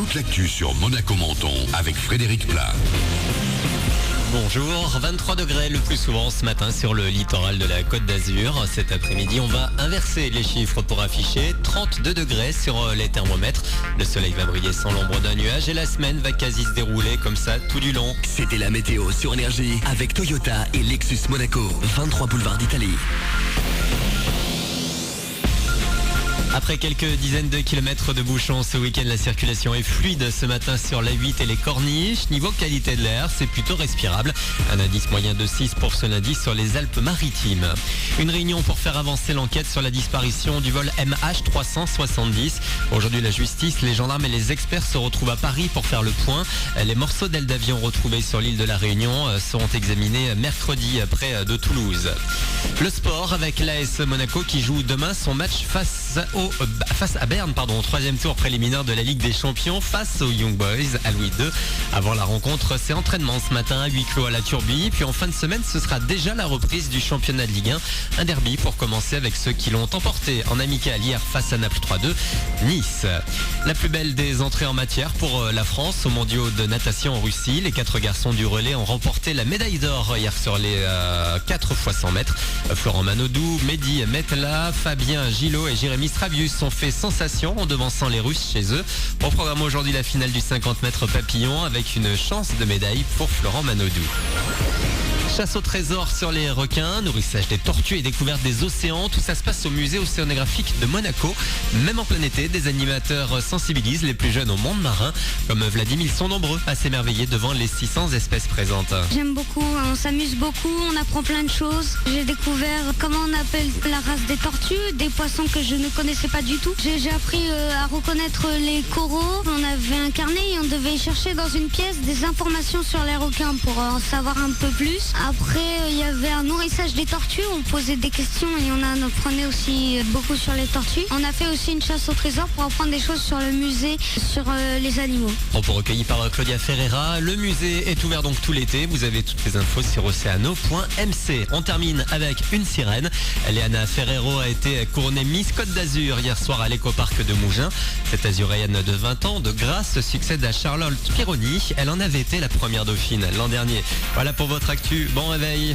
toute l'actu sur Monaco-Menton avec Frédéric Plat. Bonjour, 23 degrés le plus souvent ce matin sur le littoral de la Côte d'Azur. Cet après-midi, on va inverser les chiffres pour afficher 32 degrés sur les thermomètres. Le soleil va briller sans l'ombre d'un nuage et la semaine va quasi se dérouler comme ça tout du long. C'était la météo sur Énergie avec Toyota et Lexus Monaco, 23 boulevard d'Italie. Après quelques dizaines de kilomètres de bouchons ce week-end, la circulation est fluide ce matin sur l'A8 et les Corniches. Niveau qualité de l'air, c'est plutôt respirable. Un indice moyen de 6 pour ce lundi sur les Alpes-Maritimes. Une réunion pour faire avancer l'enquête sur la disparition du vol MH370. Aujourd'hui, la justice, les gendarmes et les experts se retrouvent à Paris pour faire le point. Les morceaux d'ailes d'avion retrouvés sur l'île de la Réunion seront examinés mercredi près de Toulouse. Le sport avec l'AS Monaco qui joue demain son match face à Berne, au troisième tour préliminaire de la Ligue des Champions face aux Young Boys à Louis II. Avant la rencontre, c'est entraînement ce matin à huis clos à la Turbie. Puis en fin de semaine, ce sera déjà la reprise du championnat de Ligue 1. Un derby pour commencer avec ceux qui l'ont emporté en amical hier face à Naples 3-2, Nice. La plus belle des entrées en matière pour la France aux mondiaux de natation en Russie. Les 4 garçons du relais ont remporté la médaille d'or hier sur les 4 x 100 mètres. Florent Manodou, Mehdi Metla, Fabien Gillot et Jérémy Strabius ont fait sensation en devançant les Russes chez eux. Au programme aujourd'hui la finale du 50 mètres papillon avec une chance de médaille pour Florent Manodou. Chasse au trésor sur les requins, nourrissage des tortues et découverte des océans. Tout ça se passe au musée océanographique de Monaco. Même en plein été, des animateurs sensibilisent les plus jeunes au monde marin. Comme Vladimir, ils sont nombreux à s'émerveiller devant les 600 espèces présentes. J'aime beaucoup, on s'amuse beaucoup, on apprend plein de choses. J'ai découvert comment on appelle la race des tortues, des poissons que je ne connaissais pas du tout. J'ai appris à reconnaître les coraux. On avait un carnet et on devait chercher dans une pièce des informations sur les requins pour en savoir un peu plus. Après, il y avait un nourrissage des tortues, on posait des questions et on apprenait aussi beaucoup sur les tortues. On a fait aussi une chasse au trésor pour apprendre des choses sur le musée, sur les animaux. Propos recueillis par Claudia Ferreira. Le musée est ouvert donc tout l'été. Vous avez toutes les infos sur oceano.mc. On termine avec une sirène. Léana Ferrero a été couronnée Miss Côte d'Azur hier soir à l'écoparc de Mougins. Cette azuréenne de 20 ans de grâce succède à Charlotte Pironi. Elle en avait été la première dauphine l'an dernier. Voilà pour votre actu. Bon réveil.